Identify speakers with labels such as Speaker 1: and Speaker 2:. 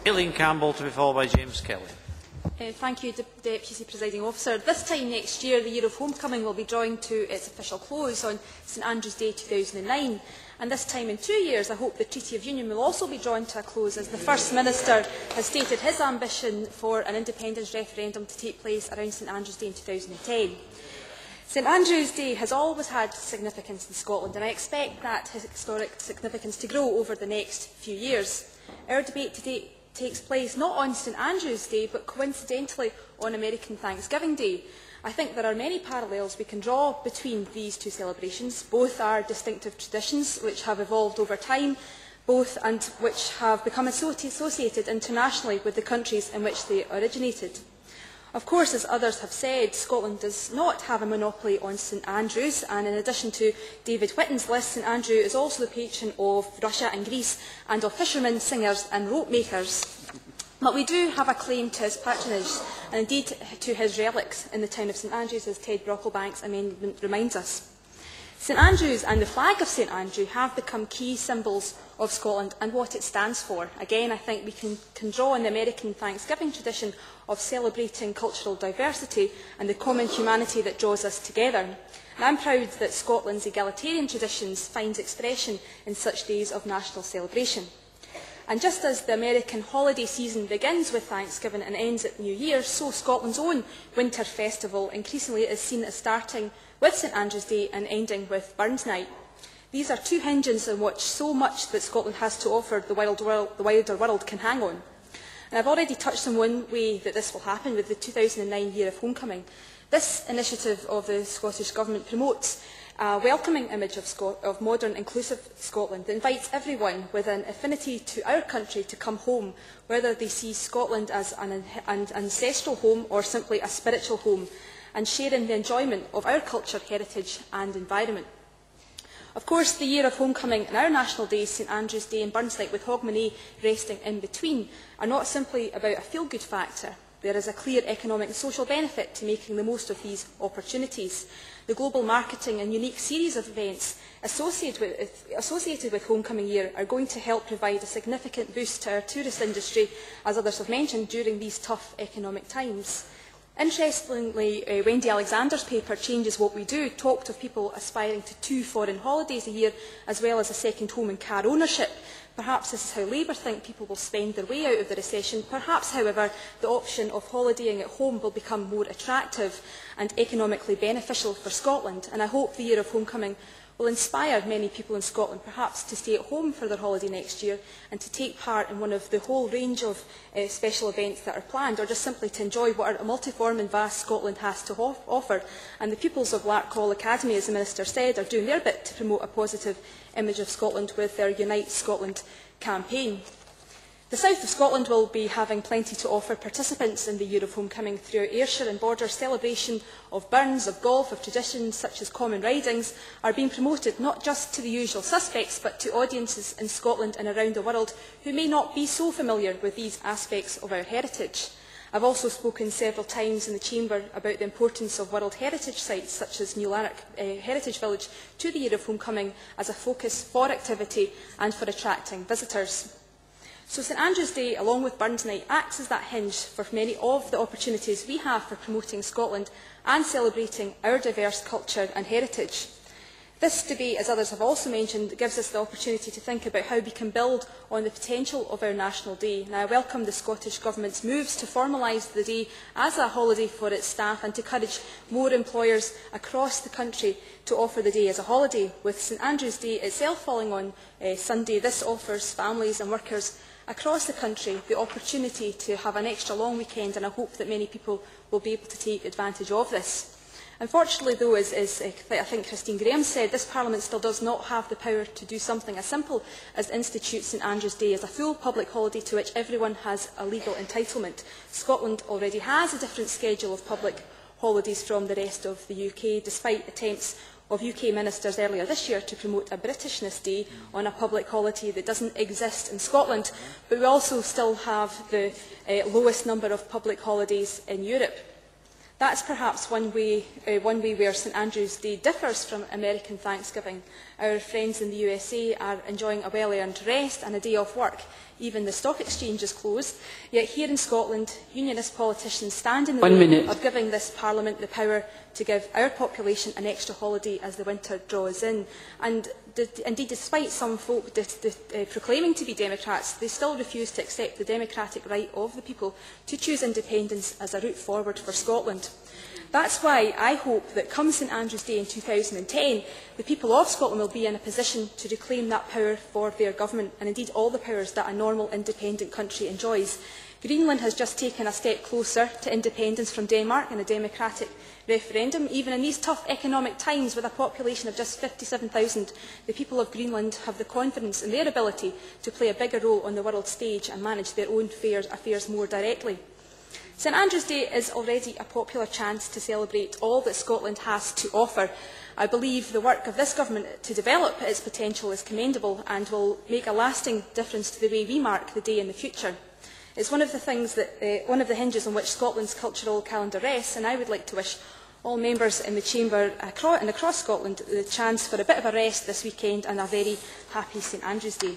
Speaker 1: Aileen Campbell, to be followed by James Kelly.
Speaker 2: Thank you, Deputy Presiding Officer. This time next year, the Year of Homecoming will be drawing to its official close on St Andrew's Day 2009. And this time in 2 years, I hope the Treaty of Union will also be drawn to a close, as the First Minister has stated his ambition for an independence referendum to take place around St Andrew's Day in 2010. St Andrew's Day has always had significance in Scotland, and I expect that historic significance to grow over the next few years. Our debate today takes place not on St Andrew's Day, but coincidentally on American Thanksgiving Day. I think there are many parallels we can draw between these two celebrations. Both are distinctive traditions which have evolved over time, both and which have become associated internationally with the countries in which they originated. Of course, as others have said, Scotland does not have a monopoly on St Andrews, and in addition to David Whitten's list, St Andrew is also the patron of Russia and Greece, and of fishermen, singers and rope makers. But we do have a claim to his patronage, and indeed to his relics in the town of St Andrews, as Ted Brocklebank's amendment reminds us. St Andrews and the flag of St Andrew have become key symbols of Scotland and what it stands for. Again, I think we can draw on the American Thanksgiving tradition of celebrating cultural diversity and the common humanity that draws us together. And I'm proud that Scotland's egalitarian traditions find expression in such days of national celebration. And just as the American holiday season begins with Thanksgiving and ends at New Year, so Scotland's own winter festival increasingly is seen as starting with St Andrew's Day and ending with Burns Night. These are two engines on which so much that Scotland has to offer the wider world can hang on. And I've already touched on one way that this will happen with the 2009 Year of Homecoming. This initiative of the Scottish Government promotes a welcoming image of modern, inclusive Scotland that invites everyone with an affinity to our country to come home, whether they see Scotland as an ancestral home or simply a spiritual home, and share in the enjoyment of our culture, heritage and environment. Of course, the Year of Homecoming and our national days, St Andrew's Day and Burns Night, with Hogmanay resting in between, are not simply about a feel-good factor. There is a clear economic and social benefit to making the most of these opportunities. The global marketing and unique series of events associated with Homecoming Year are going to help provide a significant boost to our tourist industry, as others have mentioned, during these tough economic times. Interestingly, Wendy Alexander's paper, Change is What We Do, talked of people aspiring to 2 foreign holidays a year, as well as a second home and car ownership. Perhaps this is how Labour think people will spend their way out of the recession. Perhaps, however, the option of holidaying at home will become more attractive and economically beneficial for Scotland. And I hope the Year of Homecoming will inspire many people in Scotland perhaps to stay at home for their holiday next year and to take part in one of the whole range of special events that are planned, or just simply to enjoy what a multiform and vast Scotland has to offer. And the pupils of Larkhall Academy, as the Minister said, are doing their bit to promote a positive image of Scotland with their Unite Scotland campaign. The south of Scotland will be having plenty to offer participants in the Year of Homecoming through our Ayrshire and Border celebration of burns, of golf, of traditions such as common ridings are being promoted not just to the usual suspects but to audiences in Scotland and around the world who may not be so familiar with these aspects of our heritage. I've also spoken several times in the Chamber about the importance of World Heritage sites such as New Lanark Heritage Village to the Year of Homecoming as a focus for activity and for attracting visitors. So St Andrew's Day, along with Burns Night, acts as that hinge for many of the opportunities we have for promoting Scotland and celebrating our diverse culture and heritage. This debate, as others have also mentioned, gives us the opportunity to think about how we can build on the potential of our national day. Now, I welcome the Scottish Government's moves to formalise the day as a holiday for its staff and to encourage more employers across the country to offer the day as a holiday. With St Andrew's Day itself falling on Sunday, this offers families and workers across the country the opportunity to have an extra long weekend, and I hope that many people will be able to take advantage of this. Unfortunately, though, as I think Christine Graham said, this Parliament still does not have the power to do something as simple as institute St Andrew's Day as a full public holiday to which everyone has a legal entitlement. Scotland already has a different schedule of public holidays from the rest of the UK, despite attempts of UK ministers earlier this year to promote a Britishness Day on a public holiday that doesn't exist in Scotland. But we also still have the lowest number of public holidays in Europe. That's perhaps one way where St Andrew's Day differs from American Thanksgiving. Our friends in the USA are enjoying a well-earned rest and a day off work, even the stock exchange is closed. Yet here in Scotland, unionist politicians stand in the way of giving this Parliament the power to give our population an extra holiday as the winter draws in. And indeed, despite some folk proclaiming to be Democrats, they still refuse to accept the democratic right of the people to choose independence as a route forward for Scotland. That's why I hope that come St Andrew's Day in 2010, the people of Scotland will be in a position to reclaim that power for their government, and indeed all the powers that a normal independent country enjoys. Greenland has just taken a step closer to independence from Denmark in a democratic referendum. Even in these tough economic times, with a population of just 57,000, the people of Greenland have the confidence in their ability to play a bigger role on the world stage and manage their own affairs more directly. St Andrew's Day is already a popular chance to celebrate all that Scotland has to offer. I believe the work of this government to develop its potential is commendable and will make a lasting difference to the way we mark the day in the future. It's one of the hinges on which Scotland's cultural calendar rests, and I would like to wish all members in the Chamber and across Scotland the chance for a bit of a rest this weekend and a very happy St Andrew's Day.